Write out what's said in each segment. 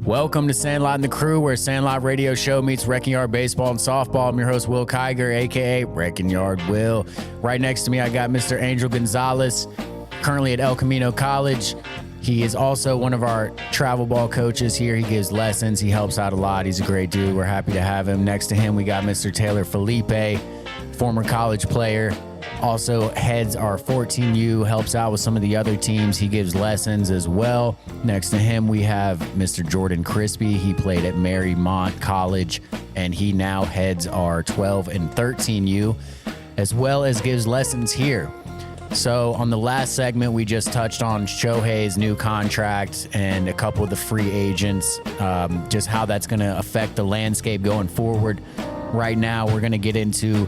Welcome to Sandlot and the Crew, where Sandlot Radio Show meets Wrecking Yard Baseball and Softball. I'm your host, Will Kiger, a.k.a. Wrecking Yard Will. Right next to me, I got Mr. Angel Gonzalez, currently at El Camino College. He is also one of our travel ball coaches here. He gives lessons. He helps out a lot. He's a great dude. We're happy to have him. Next to him, we got Mr. Taylor Felipe, former college player. Also heads our 14U, helps out with some of the other teams. He gives lessons as well. Next to him, we have Mr. Jordan Crispy. He played at Marymount College, and he now heads our 12 and 13U, as well as gives lessons here. So on the last segment, we just touched on Shohei's new contract and a couple of the free agents, just how that's going to affect the landscape going forward. Right now, we're going to get into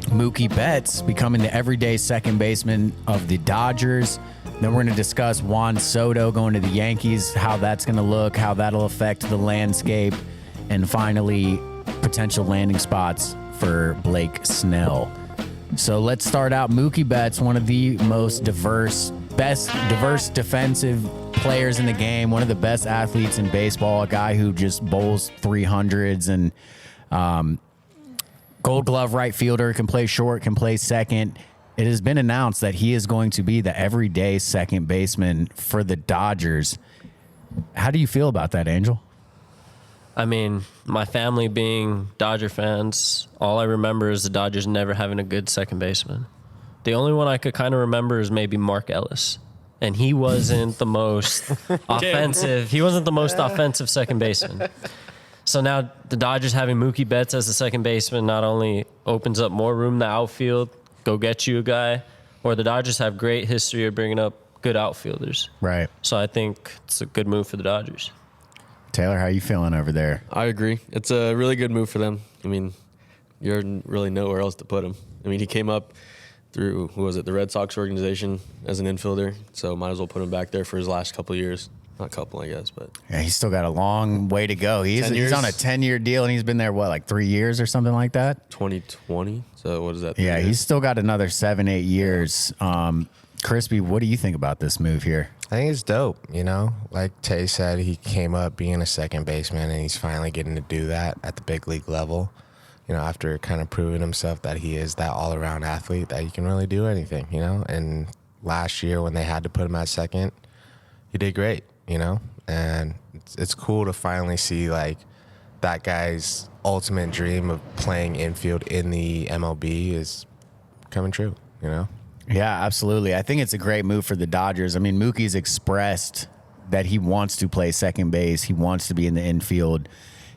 Mookie Betts becoming the everyday second baseman of the Dodgers. Then we're going to discuss Juan Soto going to the Yankees, how that's going to look, how that'll affect the landscape, and finally, potential landing spots for Blake Snell. So let's start out. Mookie Betts, one of the most diverse defensive players in the game, one of the best athletes in baseball, a guy who just bowls 300s and Gold Glove right fielder, can play short, can play second. It has been announced that he is going to be the everyday second baseman for the Dodgers. How do you feel about that, Angel? I mean, my family being Dodger fans, all I remember is the Dodgers never having a good second baseman. The only one I could kind of remember is maybe Mark Ellis. And he wasn't the most offensive. He wasn't the most offensive second baseman. So now the Dodgers having Mookie Betts as the second baseman not only opens up more room in the outfield, go get you a guy, or the Dodgers have great history of bringing up good outfielders. Right. So I think it's a good move for the Dodgers. Taylor, how you feeling over there? I agree. It's a really good move for them. I mean, you really nowhere else to put him. I mean, he came up through, the Red Sox organization as an infielder, so might as well put him back there for his last couple of years. Not a couple, I guess, but Yeah, he's still got a long way to go. He's on a 10-year deal, and he's been there, like 3 years or something like that? 2020. So what is that? Yeah, he's still got another 7-8 years. Crispy, what do you think about this move here? I think it's dope, Like Tay said, he came up being a second baseman, and he's finally getting to do that at the big league level, after kind of proving himself that he is that all-around athlete, that he can really do anything, And last year when they had to put him at second, he did great. And it's cool to finally see like that guy's ultimate dream of playing infield in the MLB is coming true, Yeah, absolutely. I think it's a great move for the Dodgers. I mean, Mookie's expressed that he wants to play second base. He wants to be in the infield.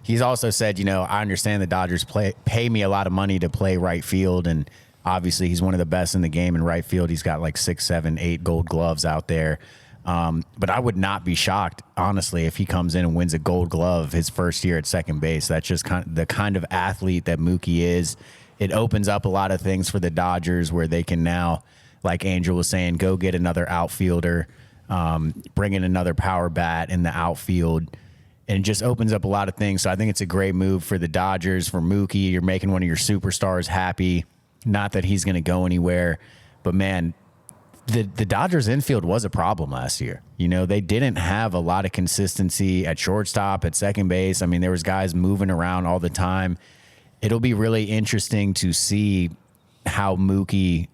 He's also said, I understand the Dodgers pay me a lot of money to play right field, and obviously he's one of the best in the game in right field. He's got like 6, 7, 8 Gold Gloves out there. But I would not be shocked, honestly, if he comes in and wins a Gold Glove his first year at second base. That's just the kind of athlete that Mookie is. It opens up a lot of things for the Dodgers where they can now, like Angel was saying, go get another outfielder, bring in another power bat in the outfield, and it just opens up a lot of things. So I think it's a great move for the Dodgers, for Mookie. You're making one of your superstars happy. Not that he's going to go anywhere, but man, the Dodgers infield was a problem last year. They didn't have a lot of consistency at shortstop, at second base. I mean, there was guys moving around all the time. It'll be really interesting to see how Mookie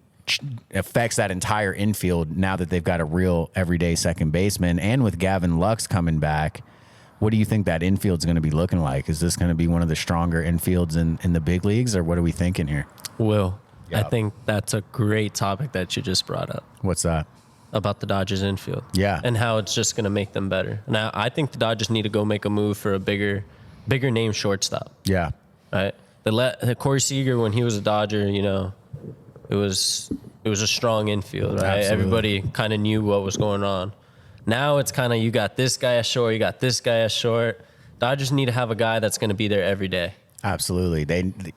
affects that entire infield now that they've got a real everyday second baseman. And with Gavin Lux coming back, what do you think that infield's going to be looking like? Is this going to be one of the stronger infields in the big leagues, or what are we thinking here? Will, Yep. I think that's a great topic that you just brought up. What's that? About the Dodgers infield. Yeah. And how it's just going to make them better. Now, I think the Dodgers need to go make a move for a bigger name shortstop. Yeah. Right? The Corey Seager, when he was a Dodger, it was a strong infield, right? Absolutely. Everybody kind of knew what was going on. Now it's kind of, you got this guy at short, you got this guy at short. Dodgers need to have a guy that's going to be there every day. Absolutely.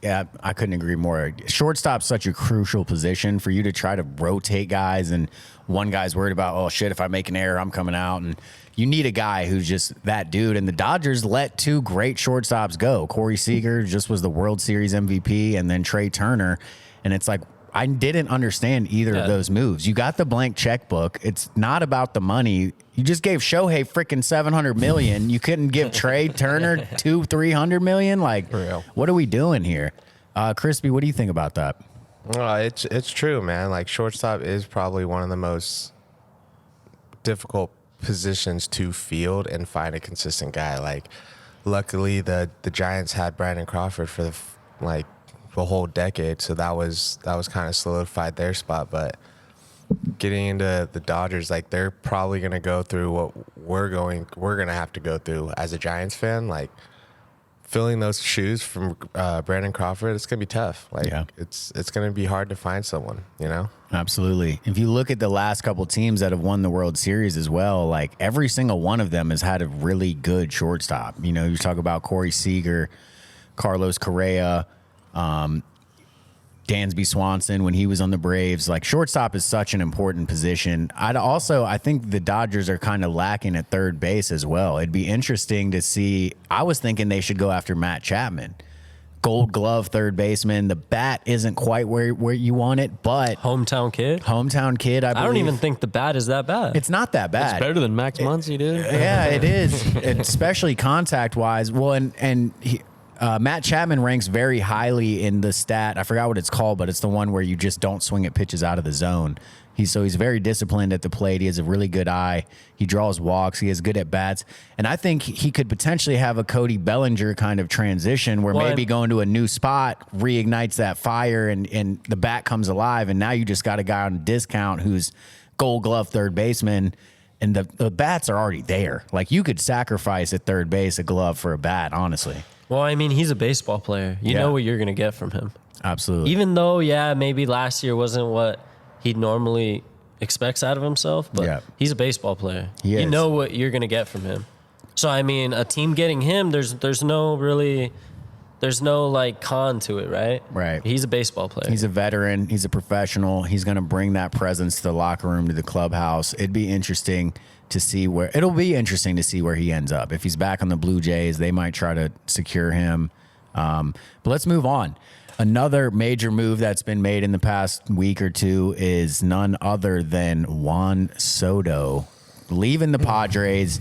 I couldn't agree more. Shortstop's such a crucial position for you to try to rotate guys, and one guy's worried about, oh shit, if I make an error, I'm coming out. And you need a guy who's just that dude. And the Dodgers let 2 great shortstops go. Corey Seager just was the World Series MVP, and then Trey Turner. And it's like, I didn't understand either of those moves. You got the blank checkbook. It's not about the money. You just gave Shohei freaking $700 million. You couldn't give Trey Turner $200-300 million. Like, what are we doing here? Crispy, what do you think about that? It's true, man. Like, shortstop is probably one of the most difficult positions to field and find a consistent guy. Like, luckily the Giants had Brandon Crawford for the whole decade, so that was kind of solidified their spot. But getting into the Dodgers, like, they're probably going to go through what we're going to have to go through as a Giants fan. Like, filling those shoes from Brandon Crawford, it's going to be tough. Like, it's going to be hard to find someone, you know? Absolutely. If you look at the last couple teams that have won the World Series as well, like, every single one of them has had a really good shortstop. You know, you talk about Corey Seager, Carlos Correa, Dansby Swanson when he was on the Braves. Like, shortstop is such an important position. I think the Dodgers are kind of lacking at third base as well. It'd be interesting to see. I was thinking they should go after Matt Chapman. Gold glove third baseman. The bat isn't quite where you want it, but Hometown kid. I don't even think the bat is that bad. It's not that bad. It's better than Max Muncy, dude. Yeah, it is, especially contact-wise. Well, and Matt Chapman ranks very highly in the stat. I forgot what it's called, but it's the one where you just don't swing at pitches out of the zone. He's very disciplined at the plate. He has a really good eye. He draws walks. He is good at bats. And I think he could potentially have a Cody Bellinger kind of transition where maybe going to a new spot reignites that fire and the bat comes alive. And now you just got a guy on discount who's Gold Glove third baseman. And the bats are already there. Like, you could sacrifice at third base a glove for a bat, honestly. Well, I mean, he's a baseball player. You know what you're going to get from him. Absolutely. Even though, maybe last year wasn't what he normally expects out of himself, but he's a baseball player. You know what you're going to get from him. So, I mean, a team getting him, there's no like con to it, right? Right. He's a baseball player. He's a veteran. He's a professional. He's going to bring that presence to the locker room, to the clubhouse. It'll be interesting to see where he ends up. If he's back on the Blue Jays, they might try to secure him. But let's move on. Another major move that's been made in the past week or two is none other than Juan Soto leaving the Padres,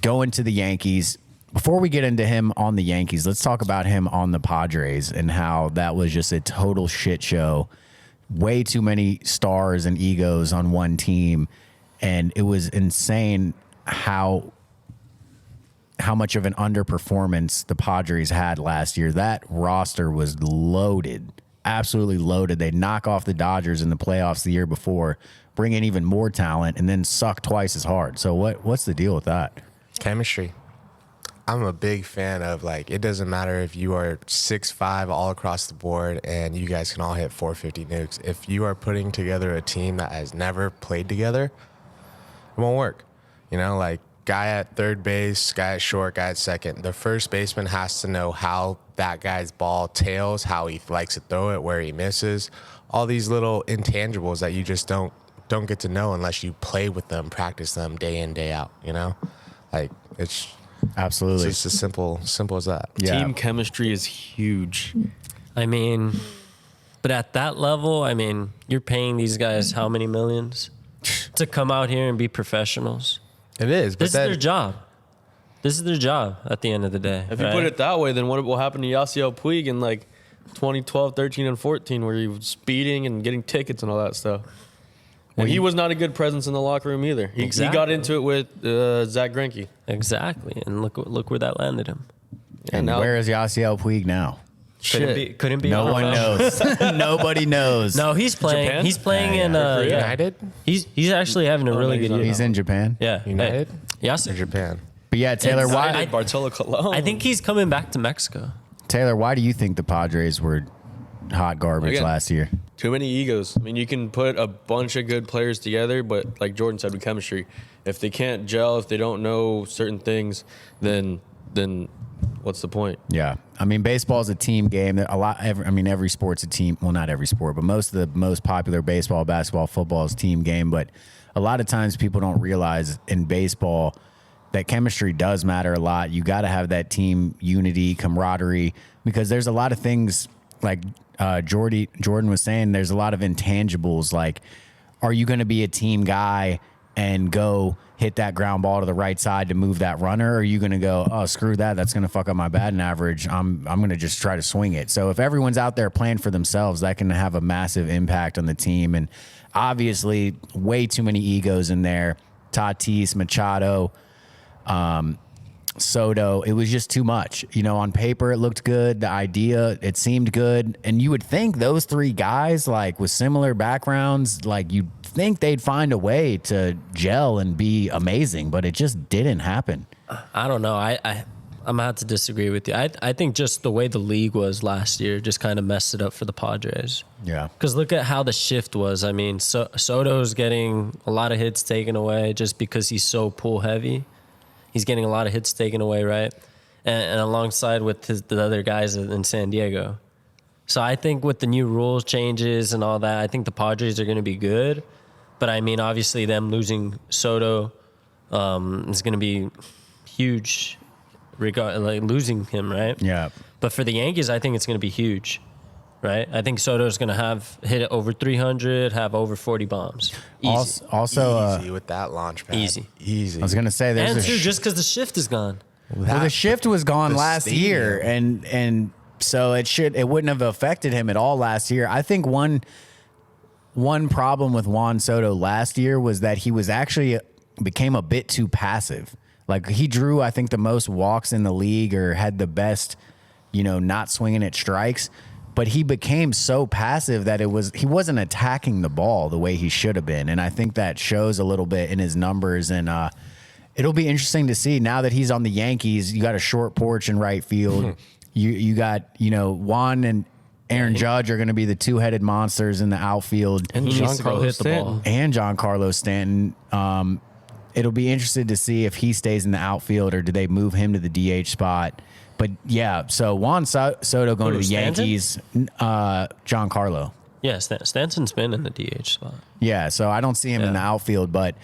going to the Yankees. Before we get into him on the Yankees, let's talk about him on the Padres and how that was just a total shit show. Way too many stars and egos on one team. And it was insane how much of an underperformance the Padres had last year. That roster was loaded, absolutely loaded. They knock off the Dodgers in the playoffs the year before, bring in even more talent, and then suck twice as hard. So what's the deal with that? Chemistry. I'm a big fan of, like, it doesn't matter if you are 6'5" all across the board and you guys can all hit 450 nukes. If you are putting together a team that has never played together, it won't work. You know, like, guy at third base, guy at short, guy at second. The first baseman has to know how that guy's ball tails, how he likes to throw it, where he misses. All these little intangibles that you just don't get to know unless you play with them, practice them day in, day out, you know? Like, it's absolutely just as simple as that. Yeah. Team chemistry is huge. I mean, but at that level, I mean, you're paying these guys how many millions to come out here and be professionals? It is. But This is their job. This is their job at the end of the day. If you put it that way, then what will happen to Yasiel Puig in like 2012, 13, and 14, where he was speeding and getting tickets and all that stuff? And he was not a good presence in the locker room either. He got into it with Zach Greinke. Exactly. And look where that landed him. And where is Yasiel Puig now? Couldn't be. No one knows. Nobody knows. No, he's playing. Japan? He's playing in United? He's actually having a really good year. He's in Japan. Yeah. United? Yes. Or Japan? But yeah, Taylor, why? Bartolo Colon. I think he's coming back to Mexico. Taylor, why do you think the Padres were hot garbage last year? Too many egos. I mean, you can put a bunch of good players together, but like Jordan said with chemistry, if they can't gel, if they don't know certain things, then what's the point? Yeah. I mean, baseball is a team game. Every sport's a team. Well, not every sport, but most of the most popular baseball, basketball, football is team game. But a lot of times people don't realize in baseball that chemistry does matter a lot. You got to have that team unity, camaraderie, because there's a lot of things like Jordan was saying there's a lot of intangibles. Like, are you going to be a team guy and go hit that ground ball to the right side to move that runner? Or are you going to go, oh, screw that, that's going to fuck up my batting average, I'm going to just try to swing it? So if everyone's out there playing for themselves, that can have a massive impact on the team. And obviously, way too many egos in there. Tatis, Machado, Soto, it was just too much. You know, on paper, it looked good. The idea, it seemed good. And you would think those three guys, like with similar backgrounds, like you'd think they'd find a way to gel and be amazing, but it just didn't happen. I don't know. I'm going to have to disagree with you. I think just the way the league was last year just kind of messed it up for the Padres. Yeah. Because look at how the shift was. I mean, Soto's getting a lot of hits taken away just because he's so pull heavy. He's getting a lot of hits taken away, right? And alongside with the other guys in San Diego. So I think with the new rules changes and all that, I think the Padres are going to be good. But I mean, obviously them losing Soto is going to be huge, like losing him, right? Yeah. But for the Yankees, I think it's going to be huge, right? I think Soto's going to hit it over 300, have over 40 bombs. Easy. Also, Easy with that launch pad. Easy. Easy. I was going to say there's And too, just because the shift is gone. well, the shift was gone the last stadium. year, and so it wouldn't have affected him at all last year. I think one problem with Juan Soto last year was that he was actually became a bit too passive. Like he drew, I think, the most walks in the league or had the best, not swinging at strikes. But he became so passive that he wasn't attacking the ball the way he should have been. And I think that shows a little bit in his numbers. And it'll be interesting to see now that he's on the Yankees. You got a short porch in right field. You got, Juan and Aaron Judge are going to be the two-headed monsters in the outfield. And He needs to go hit the ball. And Giancarlo Stanton. It'll be interesting to see if he stays in the outfield or do they move him to the DH spot. But yeah, so Juan Soto going to the Stanton? Yankees, Giancarlo. Yeah, Stanton's been in the DH spot. Yeah, so I don't see him in the outfield, but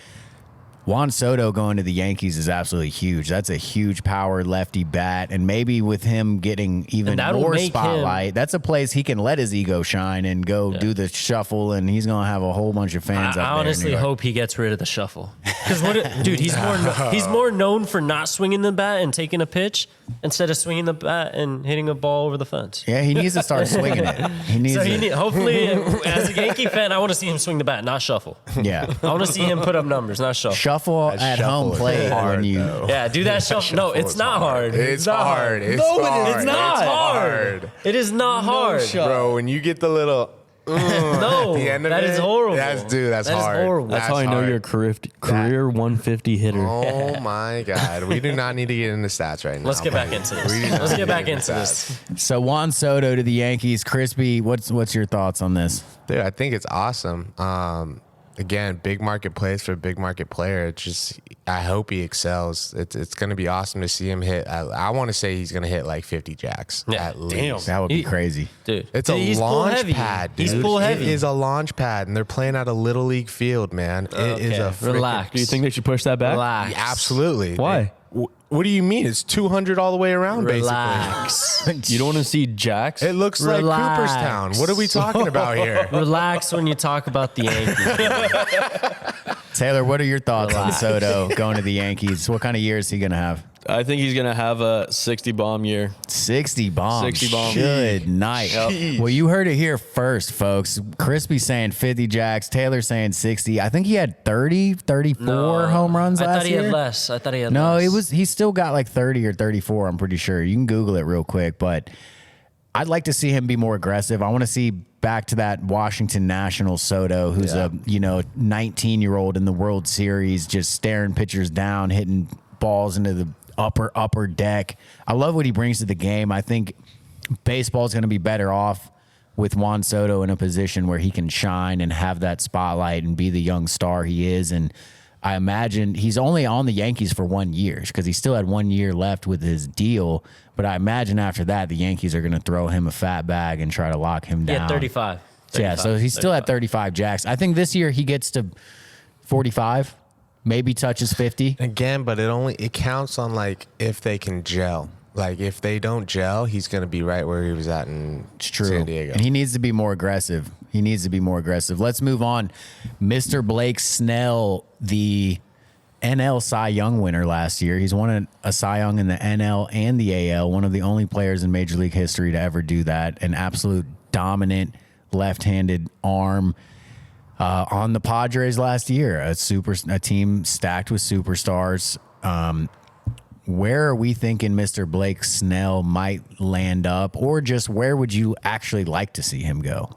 Juan Soto going to the Yankees is absolutely huge. That's a huge power lefty bat, and maybe with him getting even more spotlight, that's a place he can let his ego shine and go do the shuffle, and he's going to have a whole bunch of fans I up there. honestly hope he gets rid of the shuffle. Because dude, he's more known for not swinging the bat and taking a pitch instead of swinging the bat and hitting a ball over the fence. Yeah, he needs to start swinging it. He needs hopefully, as a Yankee fan, I want to see him swing the bat, not shuffle. Yeah. I want to see him put up numbers, not shuffle. Shuffle at home is plate hard, when you. though. Yeah, do that shuffle. No, it's not hard. It's not hard. It's No, hard. it's not It's hard. hard. It is not hard. Bro, when you get the little No, at the end of that it, is horrible. That's That is hard. horrible. That's how I know hard. you're a career 150 hitter. Oh my God. We do not need to get into stats right now. Let's get back into this. We do not Let's need get to back get into this. So Juan Soto to the Yankees. Crispy, what's your thoughts on this? Dude, I think it's awesome. Again, big market plays for a big market player. It's just, I hope he excels. It's going to be awesome to see him hit. I want to say he's going to hit like 50 jacks Yeah, at least. That would be crazy. Dude, It's he's a pull launch heavy. pad, dude. He's pull heavy. It is a launch pad, and they're playing at a little league field, man. It is a freaking, Relax. Do you think they should push that back? Relax. Absolutely. Why? What do you mean? It's 200 all the way around, Relax. You don't want to see jacks? basically. It looks like Relax. Cooperstown. What are we talking about here? Relax when you talk about the Yankees. Taylor, what are your thoughts on Soto going to the Yankees? What kind of year is he going to have? I think he's going to have a 60 bomb year. 60 bombs. 60 bombs. Good night. Yep. Well, you heard it here first, folks. Crispy saying 50 jacks. Taylor saying 60. I think he had 30, 34 home runs I last thought he year. had less. I thought he had No, less. he still got like 30 or 34, I'm pretty sure. You can Google it real quick, but I'd like to see him be more aggressive. I want to see back to that Washington Nationals Soto, who's a 19-year-old in the World Series, just staring pitchers down, hitting balls into the upper deck. I love what he brings to the game. I think baseball is going to be better off with Juan Soto in a position where he can shine and have that spotlight and be the young star he is. And I imagine he's only on the Yankees for 1 year because he still had 1 year left with his deal. But I imagine after that, the Yankees are going to throw him a fat bag and try to lock him down. Yeah, 35. Yeah, so he's still at 35 jacks. I think this year he gets to 45, maybe touches 50. Again, but it counts on like if they can gel. Like, if they don't gel, he's going to be right where he was at in San Diego. And he needs to be more aggressive. Let's move on. Mr. Blake Snell, the NL Cy Young winner last year. He's won a Cy Young in the NL and the AL, one of the only players in Major League history to ever do that. An absolute dominant left-handed arm on the Padres last year. A team stacked with superstars. Where are we thinking Mr. Blake Snell might land up, or just where would you actually like to see him go?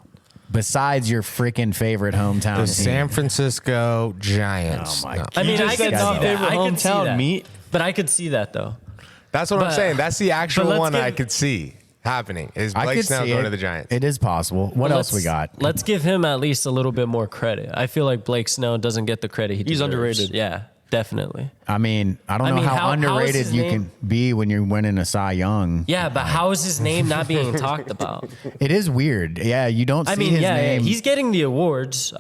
Besides your freaking favorite hometown The team. San Francisco Giants. Oh, my No. God. I mean, I could see not that. I could see that. meat. But I could see that, though. That's what I'm But- saying. That's the but actual let's one give- I could see happening. Is I Blake could Snell see going it. to the Giants? It is possible. What else we got? Let's give him at least a little bit more credit. I feel like Blake Snell doesn't get the credit he deserves. underrated. Yeah, definitely. I mean, I don't I know mean, how how is underrated his you name- can be when you're winning a Cy Young. Yeah, but how is his name not being talked about? It is weird. Yeah, you don't see I mean, his yeah, name. he's getting the awards.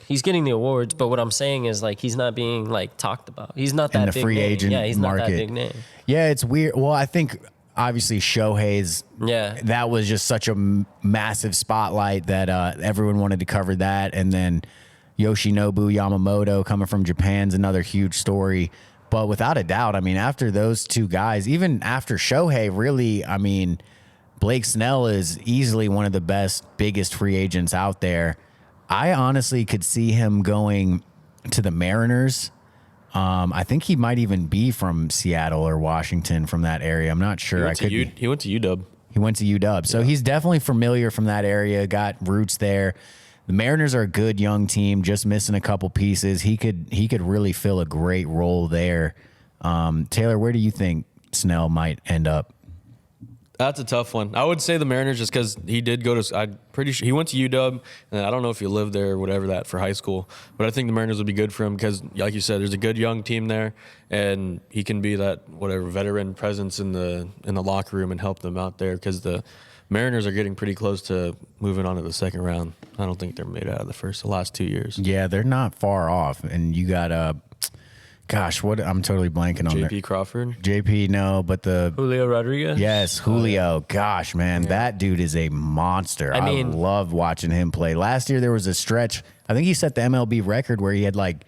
He's getting the awards, but what I'm saying is like he's not being like talked about. He's not that in the big free name. agent Yeah, he's market. not that big name. Yeah, it's weird. Well, I think obviously Shohei's. Yeah. That was just such a massive spotlight that everyone wanted to cover that, and then Yoshinobu Yamamoto coming from Japan's another huge story. But without a doubt, I mean, after those two guys, even after Shohei, really, I mean, Blake Snell is easily one of the best, biggest free agents out there. I honestly could see him going to the Mariners. I think he might even be from Seattle or Washington, from that area. I'm not sure. He went to UW. He went to UW. So he's definitely familiar from that area, got roots there. The Mariners are a good young team, just missing a couple pieces. He could really fill a great role there. Taylor, where do you think Snell might end up? That's a tough one. I would say the Mariners just because he did go to. I'm pretty sure he went to UW, and I don't know if he lived there or whatever that for high school. But I think the Mariners would be good for him because, like you said, there's a good young team there, and he can be that whatever veteran presence in the locker room and help them out there because the Mariners are getting pretty close to moving on to the second round. I don't think they're made out of the last 2 years. Yeah, they're not far off. And you got I'm totally blanking on JP Crawford. JP, no, but Julio Rodriguez? Yes, Julio. Gosh, man, that dude is a monster. I mean- love watching him play. Last year there was a stretch. I think he set the MLB record where he had like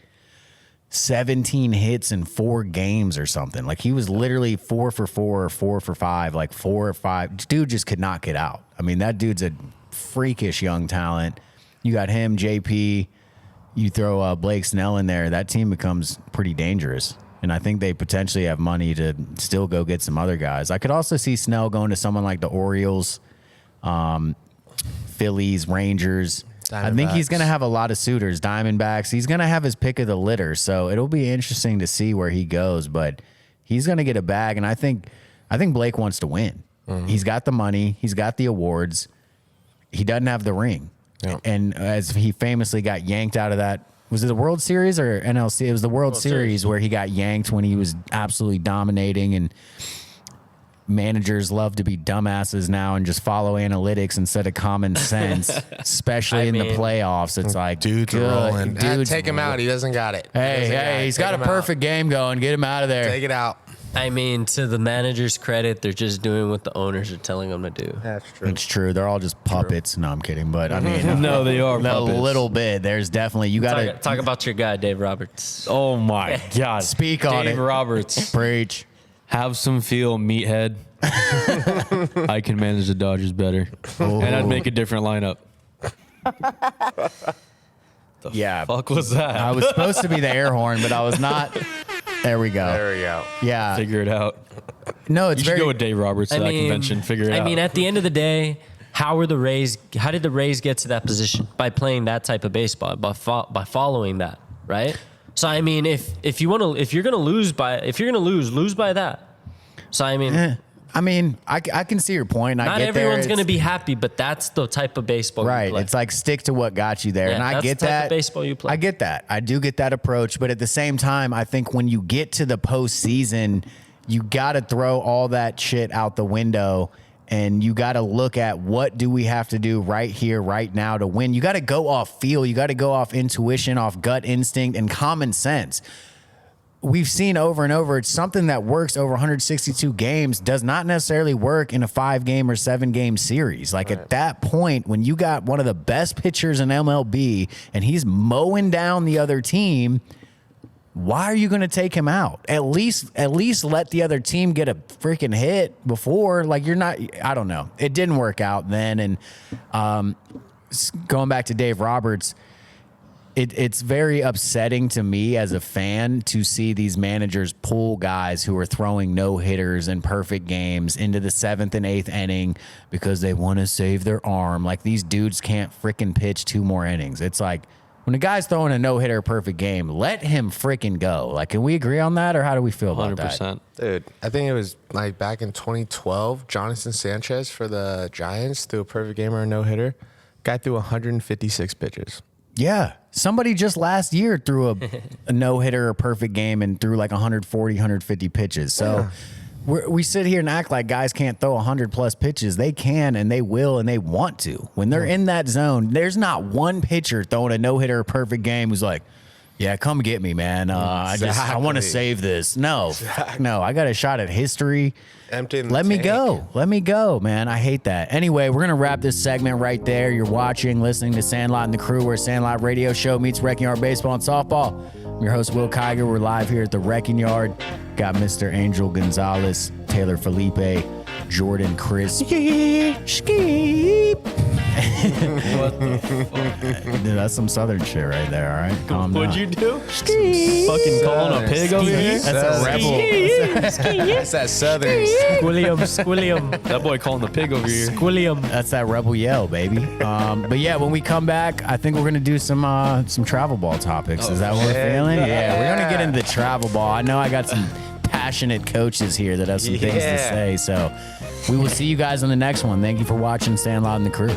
17 hits in 4 games or something. Like he was literally 4 for 4 or 4 for 5, like 4 or 5. Dude just could not get out. I mean, that dude's a freakish young talent. You got him, JP. You throw Blake Snell in there, that team becomes pretty dangerous. And I think they potentially have money to still go get some other guys. I could also see Snell going to someone like the Orioles, Phillies, Rangers. I think he's going to have a lot of suitors, Diamondbacks. He's going to have his pick of the litter. So it'll be interesting to see where he goes. But he's going to get a bag. And I think Blake wants to win. Mm-hmm. He's got the money. He's got the awards. He doesn't have the ring. Yeah. And as he famously got yanked out of that, was it the World Series or NLC? It was the World Series where he got yanked when he was absolutely dominating. And managers love to be dumbasses now and just follow analytics instead of common sense, especially in the playoffs. It's like, dude's rolling. Take him out. He doesn't got it. Hey, he's got a perfect game going. Get him out of there. Take it out. I mean, to the manager's credit, they're just doing what the owners are telling them to do. That's true. It's true. They're all just puppets. No, I'm kidding. But I mean, No, they are a puppets. little bit. There's definitely, you got to Talk about your guy, Dave Roberts. Oh my God! speak on Dave it. Roberts, Preach. have some feel, meathead. I can manage the Dodgers better, and I'd make a different lineup. Yeah. Fuck was that? I was supposed to be the air horn, but I was not. There we go. There we go. Yeah. Figure it out. No, it's You should very go with Dave Roberts to that convention. Figure it out. I mean, at the end of the day, how did the Rays get to that position? By playing that type of baseball, by following that, right? So I mean, if you're gonna lose, lose by that. So I mean, I can see your point. not everyone's gonna be happy, but that's the type of baseball you right. play. It's like stick to what got you there, Yeah, and I that's get the type that. of baseball you play. I get that. I do get that approach, but at the same time, I think when you get to the postseason, you got to throw all that shit out the window. And you got to look at what do we have to do right here, right now to win. You got to go off feel. You got to go off intuition, off gut instinct, and common sense. we've seen over and over, it's something that works over 162 games, does not necessarily work in a 5-game or 7-game series. Like at that point, when you got one of the best pitchers in MLB and he's mowing down the other team, why are you going to take him out? At least let the other team get a freaking hit before. Like you're not, I don't know. It didn't work out then. And going back to Dave Roberts, it's very upsetting to me as a fan to see these managers pull guys who are throwing no-hitters and perfect games into the 7th and 8th inning because they want to save their arm. Like these dudes can't freaking pitch 2 more innings. It's like when a guy's throwing a no-hitter perfect game, let him freaking go. Like, can we agree on that, or how do we feel about 100%. that? Dude, I think it was like back in 2012, Jonathan Sanchez for the Giants threw a perfect game or a no-hitter. Guy threw 156 pitches. Yeah. Somebody just last year threw a no-hitter or perfect game and threw like 140, 150 pitches. So we sit here and act like guys can't throw 100-plus pitches. They can, and they will, and they want to. When they're in that zone, there's not one pitcher throwing a no-hitter or perfect game who's like, yeah, come get me, man. I want to save this. No, no, I got a shot at history. Let me go, man. I hate that. Anyway, we're going to wrap this segment right there. You're watching, listening to Sandlot and the Crew, where Sandlot Radio Show meets Wrecking Yard Baseball and Softball. I'm your host, Will Kiger. We're live here at the Wrecking Yard. Got Mr. Angel Gonzalez, Taylor Felipe, Jordan Chris. Skeep. What the fuck? Dude, that's some southern shit right there, all right? Calm down. What'd you do? Fucking calling a pig over here? That's a rebel. That's that southern. Squilliam. That boy calling the pig over here. Squilliam. That's that rebel yell, baby. But yeah, when we come back, I think we're gonna do some travel ball topics. Is that what we're feeling? Yeah, we're gonna get into the travel ball. I know I got some passionate coaches here that have some things to say. So we will see you guys on the next one. Thank you for watching Sandlot and the Crew.